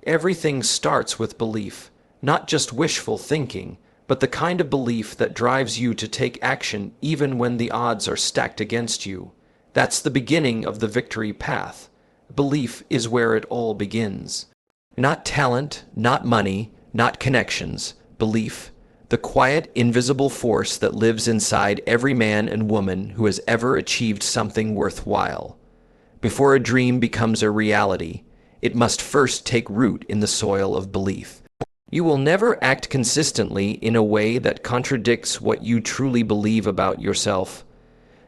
Everything starts with belief, not just wishful thinking, but the kind of belief that drives you to take action even when the odds are stacked against you. That's the beginning of the victory path. Belief is where it all begins. Not talent, not money, not connections. Belief, the quiet, invisible force that lives inside every man and woman who has ever achieved something worthwhile. Before a dream becomes a reality, it must first take root in the soil of belief. You will never act consistently in a way that contradicts what you truly believe about yourself.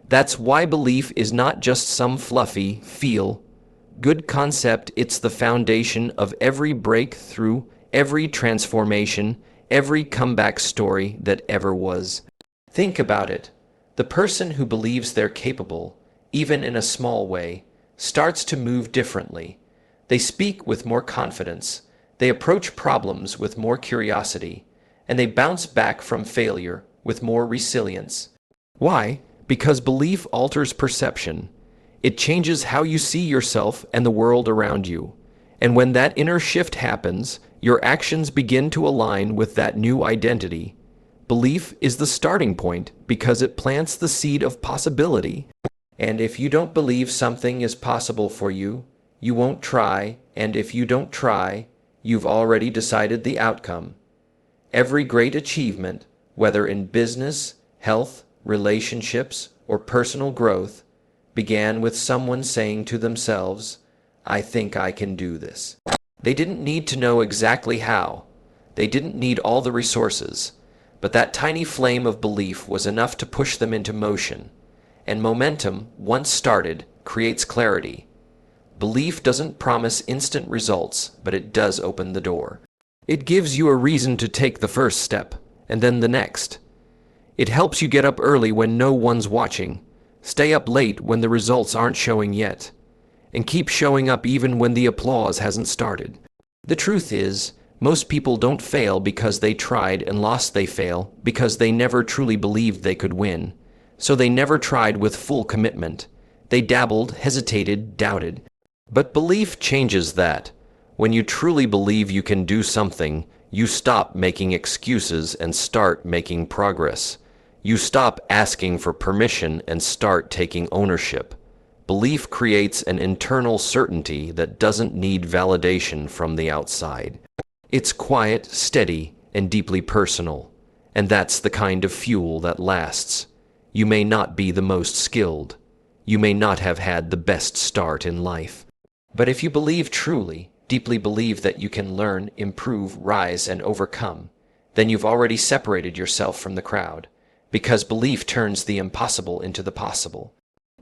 That's why belief is not just some fluffy, feel-good concept. It's the foundation of every breakthrough, every transformation, every comeback story that ever was. Think about it. The person who believes they're capable, even in a small way, starts to move differently. They speak with more confidence, they approach problems with more curiosity, and they bounce back from failure with more resilience. Why? Because belief alters perception. It changes how you see yourself and the world around you. And when that inner shift happens, your actions begin to align with that new identity. Belief is the starting point because it plants the seed of possibility. And if you don't believe something is possible for you, you won't try, and if you don't try, you've already decided the outcome. Every great achievement, whether in business, health, relationships, or personal growth, began with someone saying to themselves, "I think I can do this." They didn't need to know exactly how. They didn't need all the resources, but that tiny flame of belief was enough to push them into motion. And momentum, once started, creates clarity. Belief doesn't promise instant results, but it does open the door. It gives you a reason to take the first step, and then the next. It helps you get up early when no one's watching, stay up late when the results aren't showing yet, and keep showing up even when the applause hasn't started. The truth is, most people don't fail because they tried and lost. They fail because they never truly believed they could win. So they never tried with full commitment. They dabbled, hesitated, doubted. But belief changes that. When you truly believe you can do something, you stop making excuses and start making progress. You stop asking for permission and start taking ownership. Belief creates an internal certainty that doesn't need validation from the outside. It's quiet, steady, and deeply personal. And that's the kind of fuel that lasts. You may not be the most skilled. You may not have had the best start in life. But if you believe truly, deeply believe that you can learn, improve, rise, and overcome, then you've already separated yourself from the crowd. Because belief turns the impossible into the possible.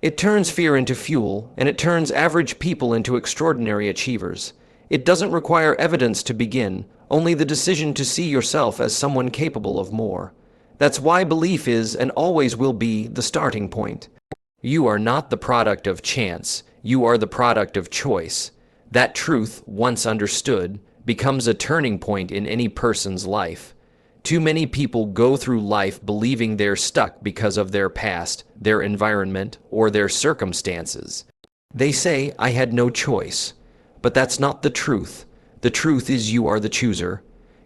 It turns fear into fuel, and it turns average people into extraordinary achievers. It doesn't require evidence to begin, only the decision to see yourself as someone capable of more. That's why belief is and always will be the starting point. You are not the product of chance. You are the product of choice. That truth, once understood, becomes a turning point in any person's life. Too many people go through life believing they're stuck because of their past, their environment, or their circumstances. They say, "I had no choice." But that's not the truth. The truth is you are the chooser.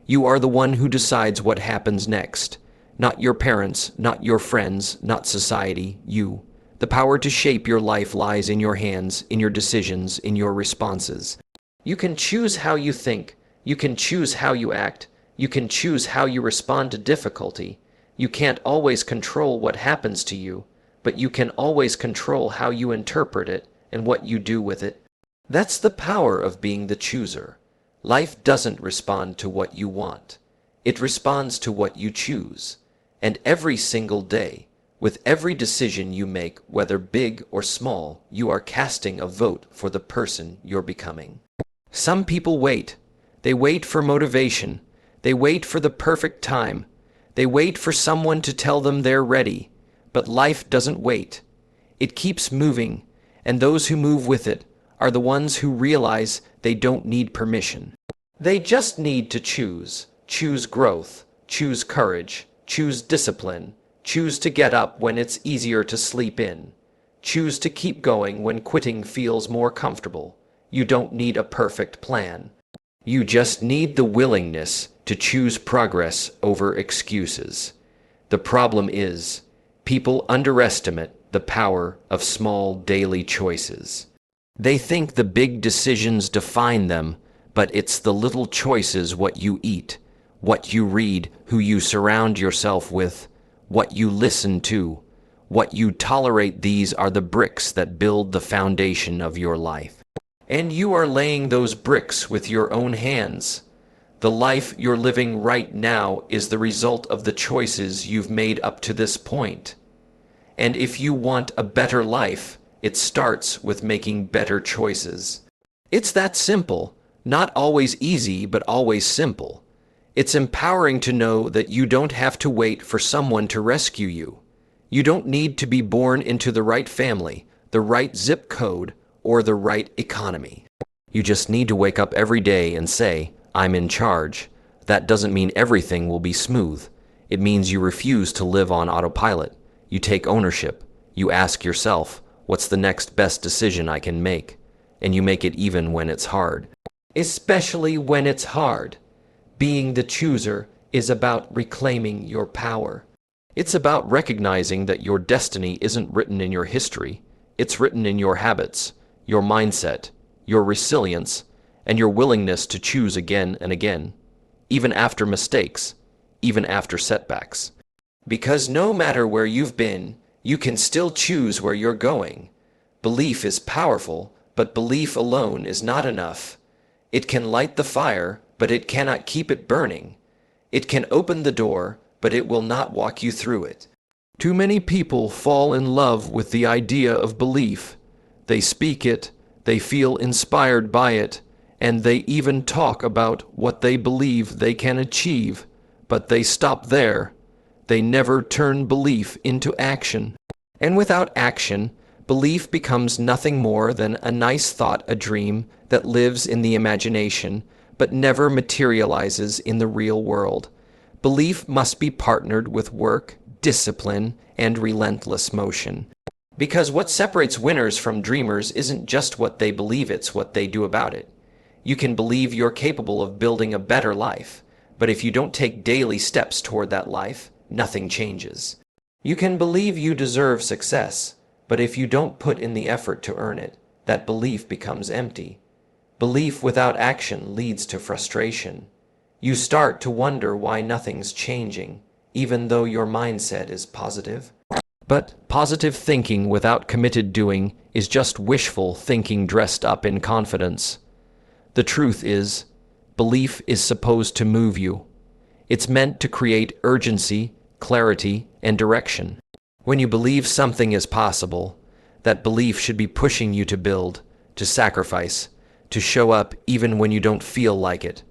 You are the one who decides what happens next. Not your parents, not your friends, not society, you. The power to shape your life lies in your hands, in your decisions, in your responses. You can choose how you think. You can choose how you act. You can choose how you respond to difficulty. You can't always control what happens to you, but you can always control how you interpret it and what you do with it. That's the power of being the chooser. Life doesn't respond to what you want. It responds to what you choose. And every single day, with every decision you make, whether big or small, you are casting a vote for the person you're becoming. Some people wait. They wait for motivation. They wait for the perfect time. They wait for someone to tell them they're ready. But life doesn't wait. It keeps moving, and those who move with it are the ones who realize they don't need permission. They just need to choose. Choose growth. Choose courage. Choose discipline. Choose to get up when it's easier to sleep in. Choose to keep going when quitting feels more comfortable. You don't need a perfect plan. You just need the willingness to choose progress over excuses. The problem is, people underestimate the power of small daily choices. They think the big decisions define them, but it's the little choices: what you eat, what you read, who you surround yourself with, what you listen to, what you tolerate. These are the bricks that build the foundation of your life. And you are laying those bricks with your own hands. The life you're living right now is the result of the choices you've made up to this point. And if you want a better life, it starts with making better choices. It's that simple, not always easy, but always simple. It's empowering to know that you don't have to wait for someone to rescue you. You don't need to be born into the right family, the right zip code, or the right economy. You just need to wake up every day and say, "I'm in charge." That doesn't mean everything will be smooth. It means you refuse to live on autopilot. You take ownership. You ask yourself, what's the next best decision I can make? And you make it even when it's hard. Especially when it's hard. Being the chooser is about reclaiming your power. It's about recognizing that your destiny isn't written in your history. It's written in your habits, your mindset, your resilience, and your willingness to choose again and again, even after mistakes, even after setbacks. Because no matter where you've been, you can still choose where you're going. Belief is powerful, but belief alone is not enough. It can light the fire, but it cannot keep it burning. It can open the door, but it will not walk you through it. Too many people fall in love with the idea of belief. They speak it, they feel inspired by it, and they even talk about what they believe they can achieve, but they stop there. They never turn belief into action. And without action, belief becomes nothing more than a nice thought, a dream that lives in the imagination, but never materializes in the real world. Belief must be partnered with work, discipline, and relentless motion. Because what separates winners from dreamers isn't just what they believe, it's what they do about it. You can believe you're capable of building a better life, but if you don't take daily steps toward that life, nothing changes. You can believe you deserve success, but if you don't put in the effort to earn it, that belief becomes empty. Belief without action leads to frustration. You start to wonder why nothing's changing, even though your mindset is positive. But positive thinking without committed doing is just wishful thinking dressed up in confidence. The truth is, belief is supposed to move you. It's meant to create urgency, clarity, and direction. When you believe something is possible, that belief should be pushing you to build, to sacrifice, to show up even when you don't feel like it.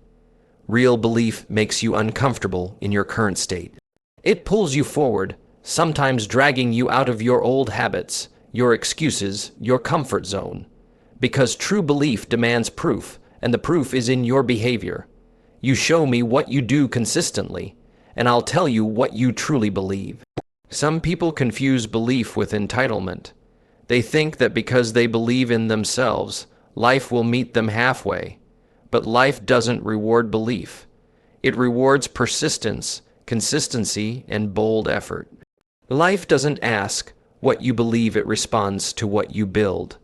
Real belief makes you uncomfortable in your current state. It pulls you forward, sometimes dragging you out of your old habits, your excuses, your comfort zone. Because true belief demands proof, and the proof is in your behavior. You show me what you do consistently, and I'll tell you what you truly believe. Some people confuse belief with entitlement. They think that because they believe in themselves, life will meet them halfway. But life doesn't reward belief. It rewards persistence, consistency, and bold effort. Life doesn't ask what you believe, it responds to what you build.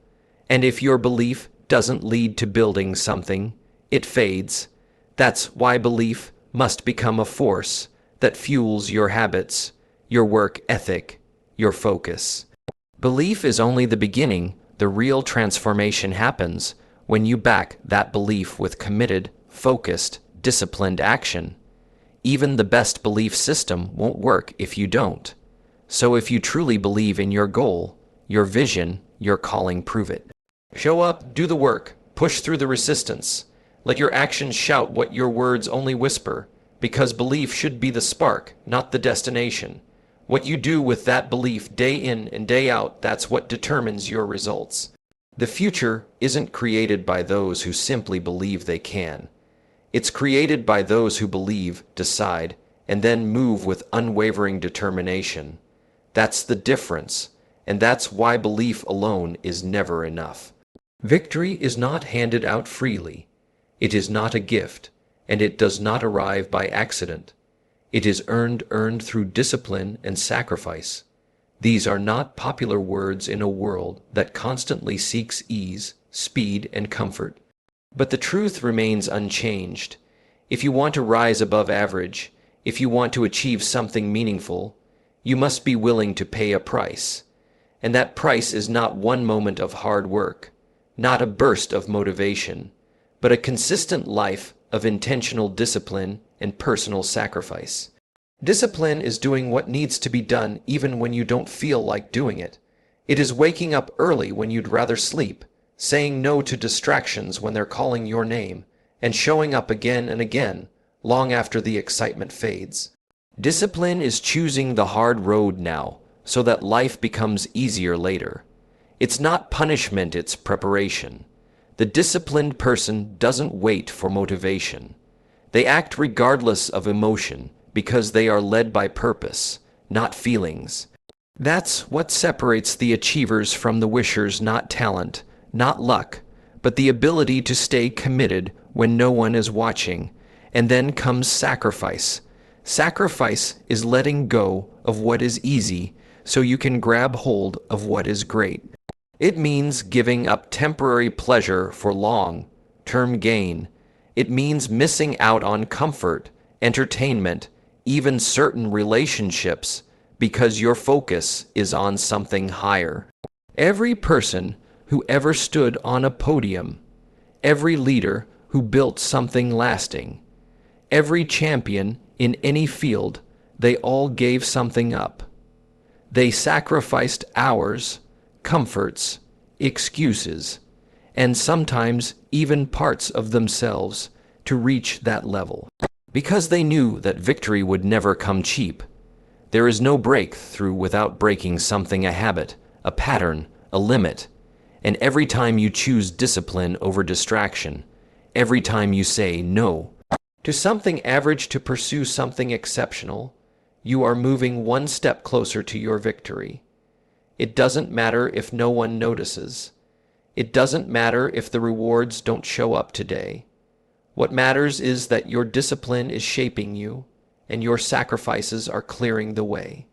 And if your belief doesn't lead to building something, it fades. That's why belief must become a force that fuels your habits, your work ethic, your focus. Belief is only the beginning. The real transformation happens when you back that belief with committed, focused, disciplined action. Even the best belief system won't work if you don't. So if you truly believe in your goal, your vision, your calling, prove it. Show up, do the work, push through the resistance. Let your actions shout what your words only whisper, because belief should be the spark, not the destination. What you do with that belief day in and day out, that's what determines your results. The future isn't created by those who simply believe they can. It's created by those who believe, decide, and then move with unwavering determination. That's the difference, and that's why belief alone is never enough. Victory is not handed out freely. It is not a gift, and it does not arrive by accident. It is earned through discipline and sacrifice. These are not popular words in a world that constantly seeks ease, speed, and comfort. But the truth remains unchanged. If you want to rise above average, if you want to achieve something meaningful, you must be willing to pay a price. And that price is not one moment of hard work, not a burst of motivation, but a consistent life of intentional discipline and personal sacrifice. Discipline is doing what needs to be done even when you don't feel like doing it. It is waking up early when you'd rather sleep, saying no to distractions when they're calling your name, and showing up again and again, long after the excitement fades. Discipline is choosing the hard road now, so that life becomes easier later. It's not punishment, it's preparation. The disciplined person doesn't wait for motivation. They act regardless of emotion because they are led by purpose, not feelings. That's what separates the achievers from the wishers, not talent, not luck, but the ability to stay committed when no one is watching. And then comes sacrifice. Sacrifice is letting go of what is easy so you can grab hold of what is great. It means giving up temporary pleasure for long-term gain. It means missing out on comfort, entertainment, even certain relationships, because your focus is on something higher. Every person who ever stood on a podium, every leader who built something lasting, every champion in any field, they all gave something up. They sacrificed hours, comforts, excuses, and sometimes even parts of themselves to reach that level. Because they knew that victory would never come cheap. There is no breakthrough without breaking something, a habit, a pattern, a limit. And every time you choose discipline over distraction, every time you say no to something average to pursue something exceptional, you are moving one step closer to your victory. It doesn't matter if no one notices. It doesn't matter if the rewards don't show up today. What matters is that your discipline is shaping you, and your sacrifices are clearing the way.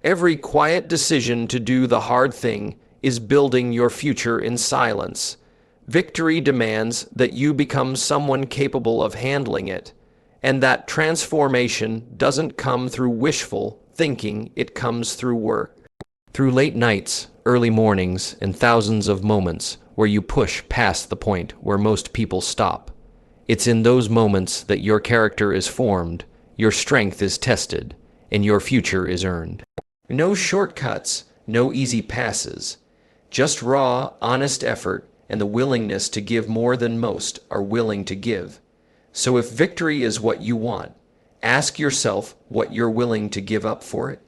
Every quiet decision to do the hard thing is building your future in silence. Victory demands that you become someone capable of handling it, and that transformation doesn't come through wishful thinking, it comes through work. Through late nights, early mornings, and thousands of moments where you push past the point where most people stop. It's in those moments that your character is formed, your strength is tested, and your future is earned. No shortcuts, no easy passes. Just raw, honest effort and the willingness to give more than most are willing to give. So if victory is what you want, ask yourself what you're willing to give up for it.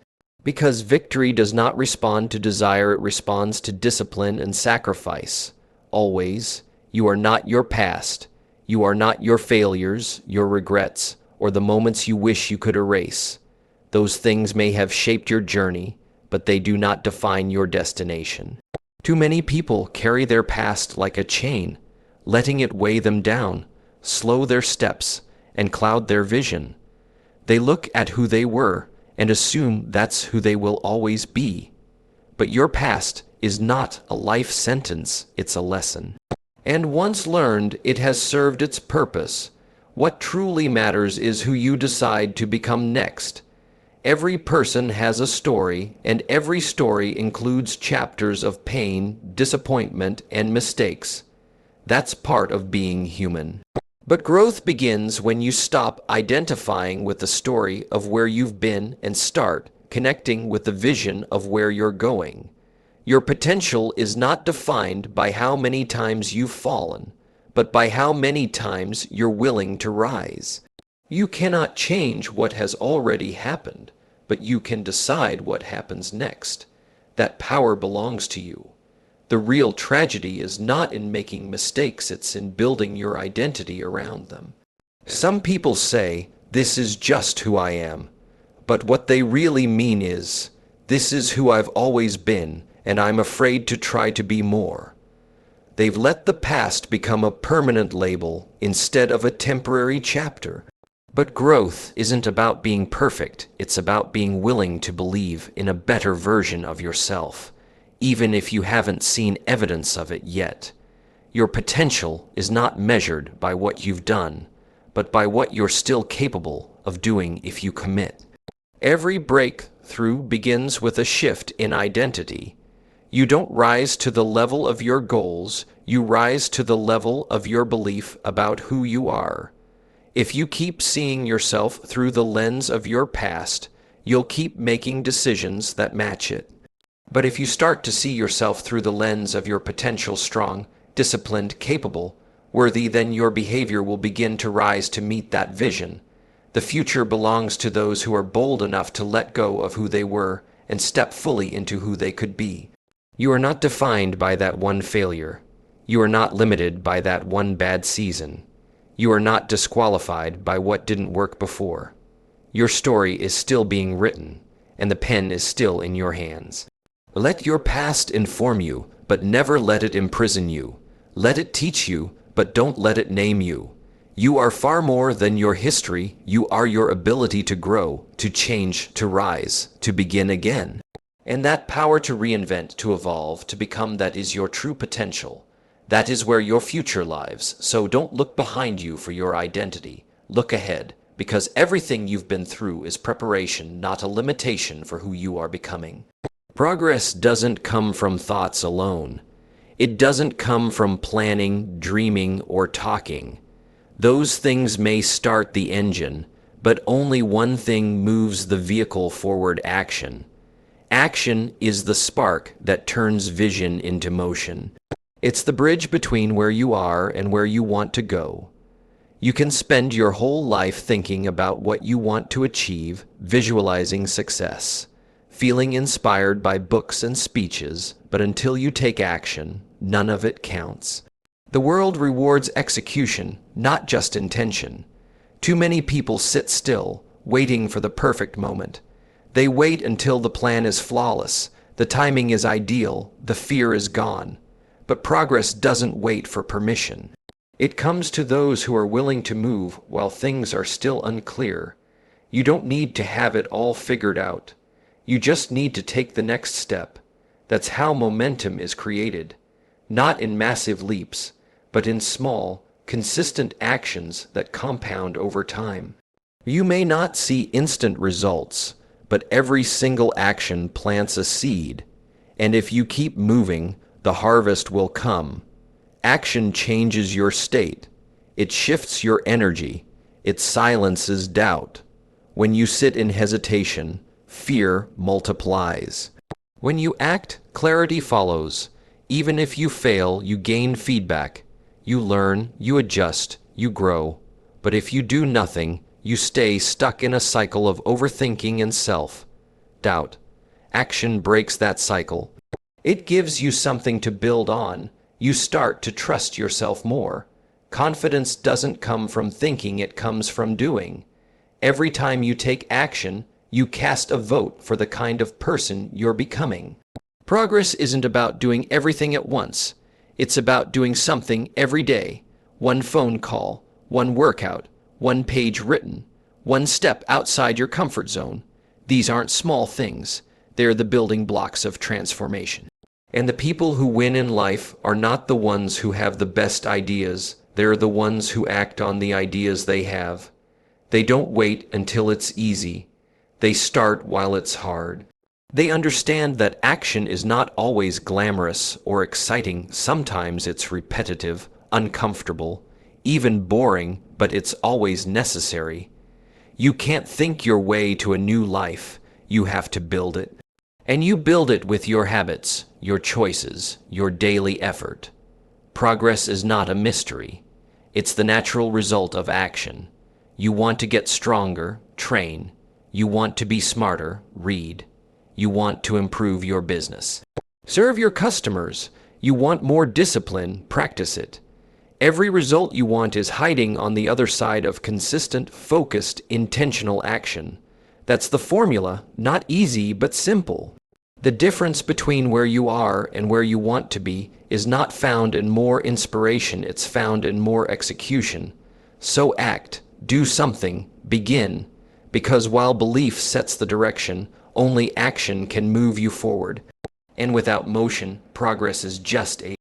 Because victory does not respond to desire, it responds to discipline and sacrifice. Always, you are not your past. You are not your failures, your regrets, or the moments you wish you could erase. Those things may have shaped your journey, but they do not define your destination. Too many people carry their past like a chain, letting it weigh them down, slow their steps, and cloud their vision. They look at who they were and assume that's who they will always be. But your past is not a life sentence, it's a lesson. And once learned, it has served its purpose. What truly matters is who you decide to become next. Every person has a story, and every story includes chapters of pain, disappointment, and mistakes. That's part of being human. But growth begins when you stop identifying with the story of where you've been and start connecting with the vision of where you're going. Your potential is not defined by how many times you've fallen, but by how many times you're willing to rise. You cannot change what has already happened, but you can decide what happens next. That power belongs to you. The real tragedy is not in making mistakes, it's in building your identity around them. Some people say, "This is just who I am," but what they really mean is, "This is who I've always been, and I'm afraid to try to be more." They've let the past become a permanent label instead of a temporary chapter. But growth isn't about being perfect, it's about being willing to believe in a better version of yourself, even if you haven't seen evidence of it yet. Your potential is not measured by what you've done, but by what you're still capable of doing if you commit. Every breakthrough begins with a shift in identity. You don't rise to the level of your goals, you rise to the level of your belief about who you are. If you keep seeing yourself through the lens of your past, you'll keep making decisions that match it. But if you start to see yourself through the lens of your potential, strong, disciplined, capable, worthy, then your behavior will begin to rise to meet that vision. The future belongs to those who are bold enough to let go of who they were and step fully into who they could be. You are not defined by that one failure. You are not limited by that one bad season. You are not disqualified by what didn't work before. Your story is still being written, and the pen is still in your hands. Let your past inform you, but never let it imprison you. Let it teach you, but don't let it name you. You are far more than your history. You are your ability to grow, to change, to rise, to begin again. And that power to reinvent, to evolve, to become, that is your true potential. That is where your future lies. So don't look behind you for your identity. Look ahead, because everything you've been through is preparation, not a limitation for who you are becoming. Progress doesn't come from thoughts alone. It doesn't come from planning, dreaming, or talking. Those things may start the engine, but only one thing moves the vehicle forward: action. Action is the spark that turns vision into motion. It's the bridge between where you are and where you want to go. You can spend your whole life thinking about what you want to achieve, visualizing success, feeling inspired by books and speeches, but until you take action, none of it counts. The world rewards execution, not just intention. Too many people sit still, waiting for the perfect moment. They wait until the plan is flawless, the timing is ideal, the fear is gone. But progress doesn't wait for permission. It comes to those who are willing to move while things are still unclear. You don't need to have it all figured out. You just need to take the next step. That's how momentum is created. Not in massive leaps, but in small, consistent actions that compound over time. You may not see instant results, but every single action plants a seed. And if you keep moving, the harvest will come. Action changes your state. It shifts your energy. It silences doubt. When you sit in hesitation, fear multiplies. When you act, clarity follows. Even if you fail, you gain feedback. You learn, you adjust, you grow. But if you do nothing, you stay stuck in a cycle of overthinking and self-doubt. Action breaks that cycle. It gives you something to build on. You start to trust yourself more. Confidence doesn't come from thinking, it comes from doing. Every time you take action, you cast a vote for the kind of person you're becoming. Progress isn't about doing everything at once. It's about doing something every day. One phone call, one workout, one page written, one step outside your comfort zone. These aren't small things. They're the building blocks of transformation. And the people who win in life are not the ones who have the best ideas. They're the ones who act on the ideas they have. They don't wait until it's easy. They start while it's hard. They understand that action is not always glamorous or exciting. Sometimes it's repetitive, uncomfortable, even boring, but it's always necessary. You can't think your way to a new life. You have to build it. And you build it with your habits, your choices, your daily effort. Progress is not a mystery. It's the natural result of action. You want to get stronger, train. You want to be smarter, read. You want to improve your business. Serve your customers. You want more discipline, practice it. Every result you want is hiding on the other side of consistent, focused, intentional action. That's the formula, not easy but simple. The difference between where you are and where you want to be is not found in more inspiration, it's found in more execution. So act, do something, begin, because while belief sets the direction, only action can move you forward. And without motion, progress is just a